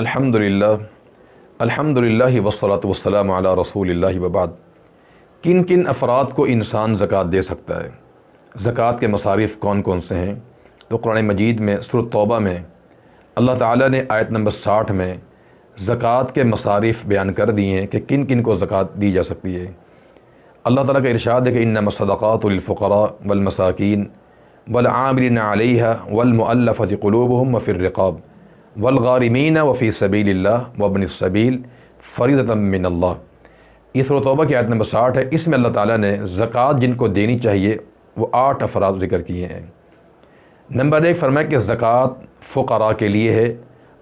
الحمدللہ والصلاۃ والسلام علی رسول اللہ وبعد۔ کن کن افراد کو انسان زکوٰۃ دے سکتا ہے؟ زکوٰۃ کے مصارف کون کون سے ہیں؟ تو قرآن مجید میں سورۃ توبہ میں اللہ تعالیٰ نے آیت نمبر 60 میں زکوٰۃ کے مصارف بیان کر دیے ہیں کہ کن کن کو زکوٰۃ دی جا سکتی ہے۔ اللہ تعالیٰ کا ارشاد ہے کہ انما الصدقات للفقراء والمساکین والعاملین علیہا والمؤلفۃ قلوبہم وفی الرقاب والغارمین وفی سبیل اللہ وابن السبیل فریضۃ من اللہ۔ یہ سورۃ توبہ کی آیت نمبر 60 ہے۔ اس میں اللہ تعالیٰ نے زکوٰۃ جن کو دینی چاہیے وہ 8 افراد ذکر کیے ہیں۔ نمبر 1 فرمایا کہ زکوٰۃ فقراء کے لیے ہے،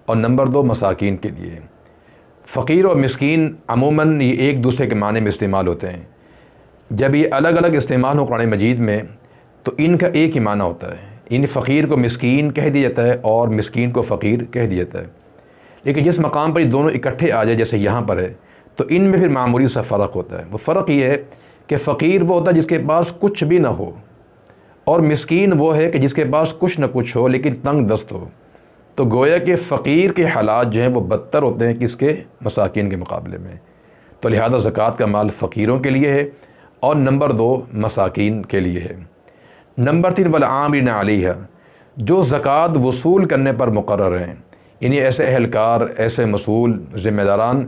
اور نمبر 2 مساکین کے لیے ہے۔ فقیر اور مسکین عموماً یہ ایک دوسرے کے معنی میں استعمال ہوتے ہیں۔ جب یہ الگ الگ استعمال ہو قرآن مجید میں تو ان کا ایک ہی معنی ہوتا ہے۔ ان فقیر کو مسکین کہہ دیا جاتا ہے اور مسکین کو فقیر کہہ دیا جاتا ہے، لیکن جس مقام پر یہ دونوں اکٹھے آ جائے جیسے یہاں پر ہے تو ان میں پھر معمولی سا فرق ہوتا ہے۔ وہ فرق یہ ہے کہ فقیر وہ ہوتا ہے جس کے پاس کچھ بھی نہ ہو، اور مسکین وہ ہے کہ جس کے پاس کچھ نہ کچھ ہو لیکن تنگ دست ہو۔ تو گویا کہ فقیر کے حالات جو ہیں وہ بدتر ہوتے ہیں کس کے؟ مساکین کے مقابلے میں۔ تو لہذا زکوٰۃ کا مال فقیروں کے لیے ہے، اور نمبر 2 مساکین کے لیے ہے۔ نمبر 3 والعاملین علیہا، جو زکوٰۃ وصول کرنے پر مقرر ہیں، یعنی ایسے اہلکار، ایسے مسئول ذمہ داران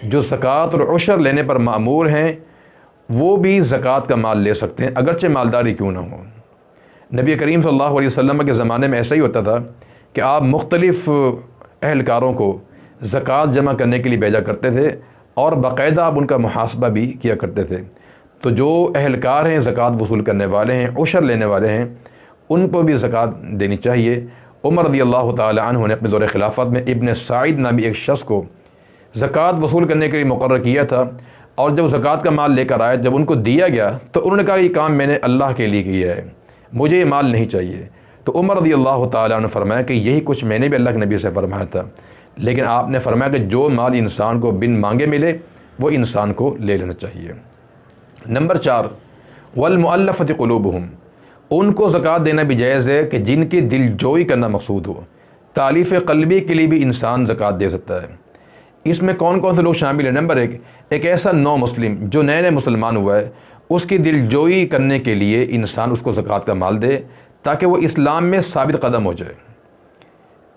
جو زکوٰۃ اور عشر لینے پر مأمور ہیں، وہ بھی زکوٰۃ کا مال لے سکتے ہیں اگرچہ مالداری کیوں نہ ہو۔ نبی کریم صلی اللہ علیہ وسلم کے زمانے میں ایسا ہی ہوتا تھا کہ آپ مختلف اہلکاروں کو زکوٰۃ جمع کرنے کے لیے بھیجا کرتے تھے، اور باقاعدہ آپ ان کا محاسبہ بھی کیا کرتے تھے۔ تو جو اہلکار ہیں، زکوٰۃ وصول کرنے والے ہیں، عشر لینے والے ہیں، ان کو بھی زکوٰۃ دینی چاہیے۔ عمر رضی اللہ تعالی عنہ نے اپنے دور خلافت میں ابن سعید نامی ایک شخص کو زکوٰۃ وصول کرنے کے لیے مقرر کیا تھا، اور جب زکوٰۃ کا مال لے کر آئے، جب ان کو دیا گیا تو انہوں نے کہا یہ کام میں نے اللہ کے لیے کیا ہے، مجھے یہ مال نہیں چاہیے۔ تو عمر رضی اللہ تعالی عنہ فرمایا کہ یہی کچھ میں نے بھی اللہ کے نبی سے فرمایا تھا، لیکن آپ نے فرمایا کہ جو مال انسان کو بن مانگے ملے وہ انسان کو لے لینا چاہیے۔ نمبر 4 والمؤلفۃ قلوبہم، ان کو زکوٰۃ دینا بھی جائز ہے کہ جن کی دل جوئی کرنا مقصود ہو۔ تالیف قلبی کے لیے بھی انسان زکوٰۃ دے سکتا ہے۔ اس میں کون کون سے لوگ شامل ہیں؟ نمبر 1 ایک ایسا نو مسلم جو نئے مسلمان ہوا ہے، اس کی دل جوئی کرنے کے لیے انسان اس کو زکوٰۃ کا مال دے تاکہ وہ اسلام میں ثابت قدم ہو جائے۔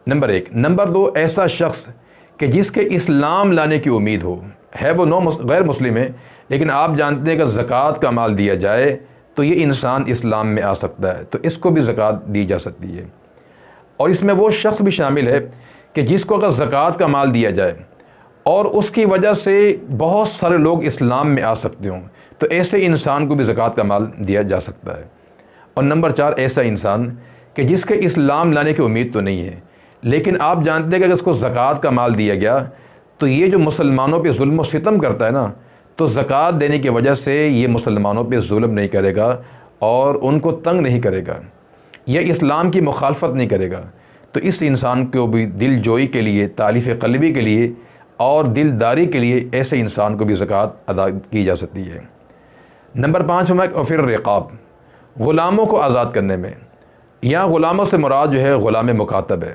نمبر 1۔ نمبر 2 ایسا شخص کہ جس کے اسلام لانے کی امید ہو، ہے وہ غیر مسلم ہے لیکن آپ جانتے ہیں کہ زکوٰۃ کا مال دیا جائے تو یہ انسان اسلام میں آ سکتا ہے، تو اس کو بھی زکوٰۃ دی جا سکتی ہے۔ اور اس میں وہ شخص بھی شامل ہے کہ جس کو اگر زکوٰۃ کا مال دیا جائے اور اس کی وجہ سے بہت سارے لوگ اسلام میں آ سکتے ہوں، تو ایسے انسان کو بھی زکوٰۃ کا مال دیا جا سکتا ہے۔ اور نمبر 4 ایسا انسان کہ جس کے اسلام لانے کی امید تو نہیں ہے، لیکن آپ جانتے ہیں کہ اگر اس کو زکوٰۃ کا مال دیا گیا تو یہ جو مسلمانوں پہ ظلم و ستم کرتا ہے نا، تو زکوٰۃ دینے کی وجہ سے یہ مسلمانوں پہ ظلم نہیں کرے گا اور ان کو تنگ نہیں کرے گا، یہ اسلام کی مخالفت نہیں کرے گا۔ تو اس انسان کو بھی دل جوئی کے لیے، تالیف قلبی کے لیے اور دلداری کے لیے ایسے انسان کو بھی زکوٰۃ ادا کی جا سکتی ہے۔ نمبر 5 وفی الرقاب، غلاموں کو آزاد کرنے میں۔ یہاں غلاموں سے مراد جو ہے غلام مکاتب ہے،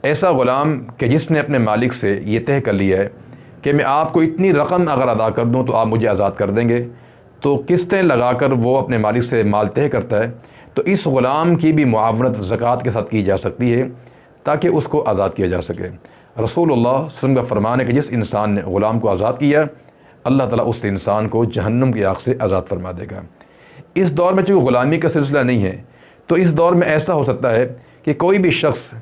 ایسا غلام کہ جس نے اپنے مالک سے یہ طے کر لیا ہے کہ میں آپ کو اتنی رقم اگر ادا کر دوں تو آپ مجھے آزاد کر دیں گے، تو قسطیں لگا کر وہ اپنے مالک سے مال طے کرتا ہے، تو اس غلام کی بھی معاونت زکوٰۃ کے ساتھ کی جا سکتی ہے تاکہ اس کو آزاد کیا جا سکے۔ رسول اللہ صلی اللہ علیہ وسلم کا فرمان ہے کہ جس انسان نے غلام کو آزاد کیا، اللہ تعالیٰ اس انسان کو جہنم کی آگ سے آزاد فرما دے گا۔ اس دور میں چونکہ غلامی کا سلسلہ نہیں ہے، تو اس دور میں ایسا ہو سکتا ہے کہ کوئی بھی شخص،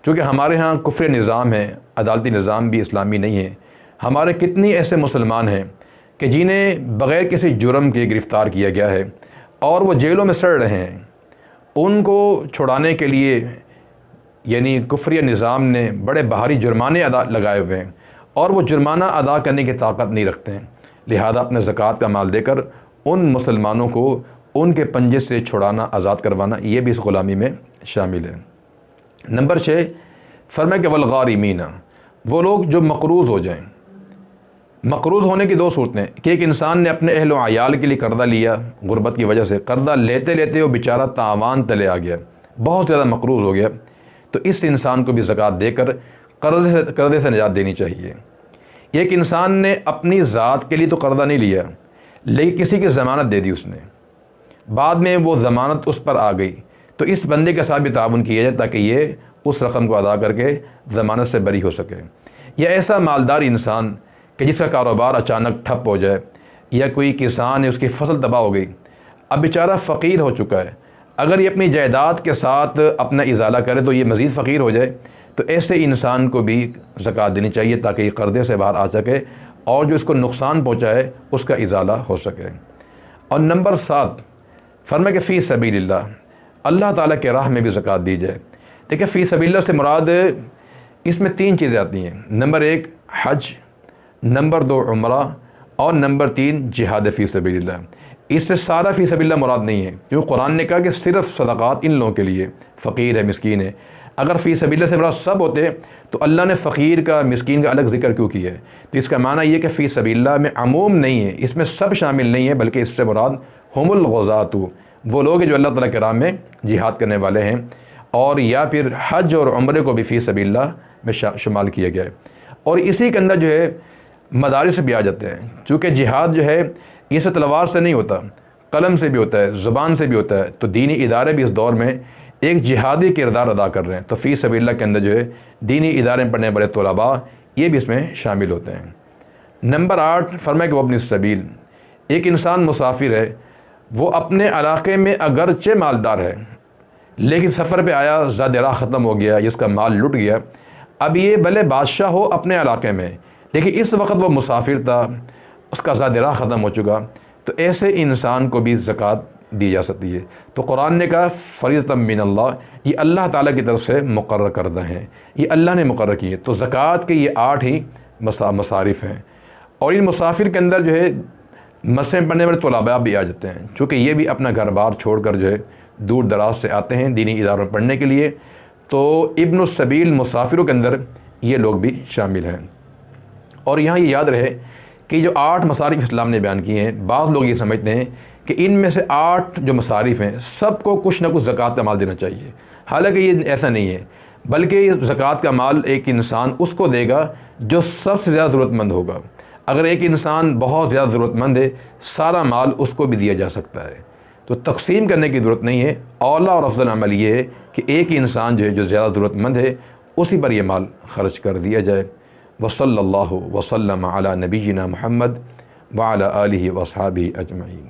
چونکہ ہمارے ہاں کفر نظام ہے، عدالتی نظام بھی اسلامی نہیں ہے، ہمارے کتنی ایسے مسلمان ہیں کہ جنہیں بغیر کسی جرم کے گرفتار کیا گیا ہے اور وہ جیلوں میں سڑ رہے ہیں، ان کو چھڑانے کے لیے یعنی کفری نظام نے بڑے بھاری جرمانے لگائے ہوئے ہیں، اور وہ جرمانہ ادا کرنے کی طاقت نہیں رکھتے ہیں، لہذا اپنے زکوٰۃ کا مال دے کر ان مسلمانوں کو ان کے پنجے سے چھڑانا، آزاد کروانا، یہ بھی اس غلامی میں شامل ہے۔ نمبر 6 فرمایا کہ والغارمین، وہ لوگ جو مقروض ہو جائیں۔ مقروض ہونے کی 2 صورتیں، کہ ایک انسان نے اپنے اہل و عیال کے لیے قرضہ لیا، غربت کی وجہ سے قرضہ لیتے لیتے وہ بیچارہ تاوان تلے آ گیا، بہت زیادہ مقروض ہو گیا، تو اس انسان کو بھی زکوٰۃ دے کر قرضے سے نجات دینی چاہیے۔ ایک انسان نے اپنی ذات کے لیے تو قرضہ نہیں لیا، لیکن کسی کی ضمانت دے دی اس نے، بعد میں وہ ضمانت اس پر آ گئی، تو اس بندے کے ساتھ بھی تعاون کیا جائے تاکہ یہ اس رقم کو ادا کر کے ضمانت سے بری ہو سکے۔ یا ایسا مالدار انسان کہ جس کا کاروبار اچانک ٹھپ ہو جائے، یا کوئی کسان ہے اس کی فصل تباہ ہو گئی، اب بیچارہ فقیر ہو چکا ہے، اگر یہ اپنی جائیداد کے ساتھ اپنا ازالہ کرے تو یہ مزید فقیر ہو جائے، تو ایسے انسان کو بھی زکوٰۃ دینی چاہیے تاکہ یہ قرضے سے باہر آ سکے اور جو اس کو نقصان پہنچا ہے اس کا ازالہ ہو سکے۔ اور نمبر 7 فرمائے کہ فی سبیل اللہ، اللہ تعالیٰ کے راہ میں بھی زکوٰۃ دی جائے۔ دیکھیں فی سبیل اللہ سے مراد اس میں 3 چیزیں آتی ہیں، نمبر 1 حج، نمبر 2 عمرہ، اور نمبر 3 جہاد فی سبیل اللہ۔ اس سے سارا فی سبیل اللہ مراد نہیں ہے، کیونکہ قرآن نے کہا کہ صرف صدقات ان لوگوں کے لیے، فقیر ہے، مسکین ہے۔ اگر فی سبیل اللہ سے مراد سب ہوتے تو اللہ نے فقیر کا، مسکین کا الگ ذکر کیوں کیا ہے؟ تو اس کا معنی یہ کہ فی سبیل اللہ میں عموم نہیں ہے، اس میں سب شامل نہیں ہے، بلکہ اس سے مراد ہم الغزات، وہ لوگ ہیں جو اللہ تعالیٰ کے راہ میں جہاد کرنے والے ہیں۔ اور یا پھر حج اور عمرے کو بھی فی سبیل اللہ میں شمال کیا گیا ہے۔ اور اسی کے اندر جو ہے مدارس بھی آ جاتے ہیں، چونکہ جہاد جو ہے یہ سے تلوار سے نہیں ہوتا، قلم سے بھی ہوتا ہے، زبان سے بھی ہوتا ہے، تو دینی ادارے بھی اس دور میں ایک جہادی کردار ادا کر رہے ہیں، تو فی سبیل اللہ کے اندر جو ہے دینی ادارے میں پڑھنے والے طلباء یہ بھی اس میں شامل ہوتے ہیں۔ نمبر 8 فرمائے کہ وہ اپنی سبیل، ایک انسان مسافر ہے، وہ اپنے علاقے میں اگرچہ مالدار ہے لیکن سفر پہ آیا، زاد راہ ختم ہو گیا، اس کا مال لٹ گیا، اب یہ بھلے بادشاہ ہو اپنے علاقے میں لیکن اس وقت وہ مسافر تھا، اس کا زاد راہ ختم ہو چکا، تو ایسے انسان کو بھی زکوٰۃ دی جا سکتی ہے۔ تو قرآن نے کہا فریضۃ من اللہ، یہ اللہ تعالیٰ کی طرف سے مقرر کردہ ہیں، یہ اللہ نے مقرر کی ہے۔ تو زکوٰۃ کے یہ 8 ہی مصارف ہیں، اور ان مسافر کے اندر جو ہے مسئلے پڑھنے والے طلباء بھی آ جاتے ہیں، چونکہ یہ بھی اپنا گھر بار چھوڑ کر جو ہے دور دراز سے آتے ہیں دینی اداروں میں پڑھنے کے لیے، تو ابن السبیل مسافروں کے اندر یہ لوگ بھی شامل ہیں۔ اور یہاں یہ یاد رہے کہ جو 8 مصارف اسلام نے بیان کیے ہیں، بعض لوگ یہ سمجھتے ہیں کہ ان میں سے 8 جو مصارف ہیں سب کو کچھ نہ کچھ زکوٰۃ کا مال دینا چاہیے، حالانکہ یہ ایسا نہیں ہے، بلکہ زکوٰۃ کا مال ایک انسان اس کو دے گا جو سب سے زیادہ ضرورت مند ہوگا۔ اگر ایک انسان بہت زیادہ ضرورت مند ہے، سارا مال اس کو بھی دیا جا سکتا ہے، تو تقسیم کرنے کی ضرورت نہیں ہے۔ اولا اور افضل عمل یہ ہے کہ ایک انسان جو ہے جو زیادہ ضرورت مند ہے اسی پر یہ مال خرچ کر دیا جائے۔ وصلی اللہ وسلم علی نبینا محمد وعلی آلہ واصحابہ اجمعین۔